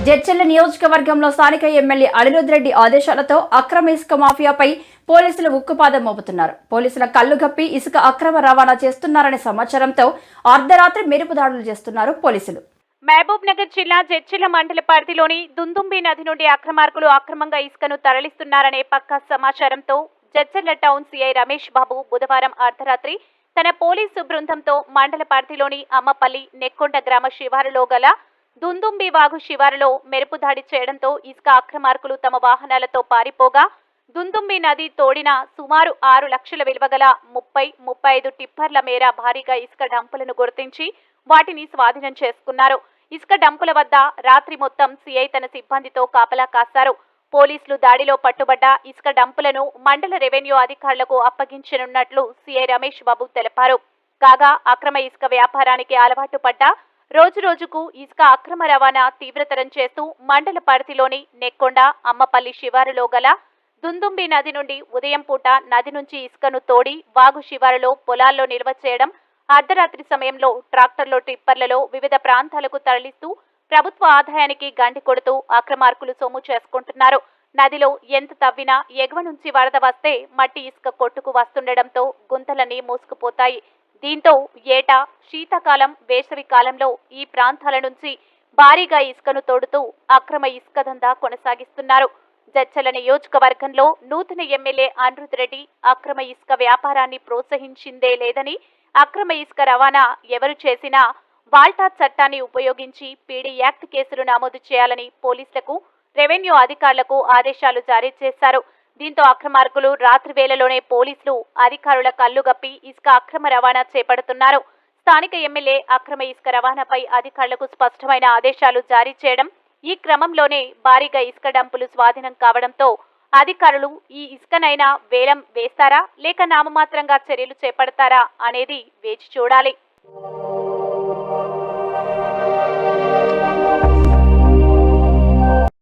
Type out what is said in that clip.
జడ్చర్ల నియోజకవర్గంలో స్థానిక ఎమ్మెల్యే అనిరుద్ రెడ్డి ఆదేశాలతో అక్రమ ఇసుక మాఫియాపై పోలీసులు ఉక్కుపాదం మోపుతున్నారు. పోలీసుల కళ్లుగప్పి ఇసుక అక్రమ రవాణా చేస్తున్నారనే సమాచారంతో అర్ధరాత్రి మెరుపు దాడులు చేస్తున్నారు పోలీసులు. మహబూబ్ నగర్ జిల్లా జడ్చర్ల మండల పరిధిలోని దుందుంబి నది నుండి అక్రమార్కులు అక్రమంగా ఇసుకను తరలిస్తున్నారనే పక్కా సమాచారంతో జడ్చర్ల టౌన్ సిఐ రమేష్ బాబు బుధవారం అర్ధరాత్రి తన పోలీసు బృందంతో మండల పరిధిలోని అమ్మపల్లి నెక్కొండ గ్రామ శివారులో గల దుందుంబి వాగు శివారులో మెరుపు దాడి చేయడంతో ఇసుక అక్రమార్కులు తమ వాహనాలతో పారిపోగా దుందుంబి నది తోడిన సుమారు 6 లక్షల విలువగల 30-35 టిప్పర్ల మేర భారీగా ఇసుక డంపులను గుర్తించి వాటిని స్వాధీనం చేసుకున్నారు. ఇసుక డంపుల వద్ద రాత్రి మొత్తం సిఐ తన సిబ్బందితో కాపలా కాశారు. పోలీసులు దాడిలో పట్టుబడ్డ ఇసుక డంపులను మండల రెవెన్యూ అధికారులకు అప్పగించనున్నట్లు సిఐ రమేష్ బాబు తెలిపారు. కాగా అక్రమ ఇసుక వ్యాపారానికి అలవాటు పడ్డ రోజురోజుకు ఇసుక అక్రమ రవాణా తీవ్రతరం చేస్తూ మండల పరిధిలోని నెక్కొండ అమ్మపల్లి శివారులో గల దుందుంబి నది నుండి ఉదయం పూట నది నుంచి ఇసుకను తోడి వాగు శివారులో పొలాల్లో నిల్వ చేయడం, అర్ధరాత్రి సమయంలో ట్రాక్టర్లో టిప్పర్లలో వివిధ ప్రాంతాలకు తరలిస్తూ ప్రభుత్వ ఆదాయానికి గండి కొడుతూ అక్రమార్కులు సొమ్ము చేసుకుంటున్నారు. నదిలో ఎంత తవ్వినా ఎగువ నుంచి వరద వస్తే మట్టి ఇసుక కొట్టుకు వస్తుండటంతో గుంతలన్నీ మూసుకుపోతాయి. దీంతో ఏటా శీతాకాలం వేసవి కాలంలో ఈ ప్రాంతాల నుంచి భారీగా ఇసుకను తోడుతూ అక్రమ ఇసుక దందా కొనసాగిస్తున్నారు. జడ్చర్ల నియోజకవర్గంలో నూతన ఎమ్మెల్యే అనిరుద్ రెడ్డి అక్రమ ఇసుక వ్యాపారాన్ని ప్రోత్సహించిందే లేదని, అక్రమ ఇసుక రవాణా ఎవరు చేసినా వాల్టా చట్టాన్ని ఉపయోగించి పీడీ యాక్ట్ కేసులు నమోదు చేయాలని పోలీసులకు, రెవెన్యూ అధికారులకు ఆదేశాలు జారీ చేశారు. దీంతో అక్రమార్కులు రాత్రి వేళలోనే పోలీసులు అధికారుల కళ్లుగప్పి ఇసుక అక్రమ రవాణా చేపడుతున్నారు. స్థానిక ఎమ్మెల్యే అక్రమ ఇసుక రవాణాపై అధికారులకు స్పష్టమైన ఆదేశాలు జారీ చేయడం, ఈ క్రమంలోనే భారీగా ఇసుక డంపులు స్వాధీనం కావడంతో అధికారులు ఈ ఇసుకనైనా వేలం వేస్తారా లేక నామమాత్రంగా చర్యలు చేపడతారా అనేది వేచి చూడాలి.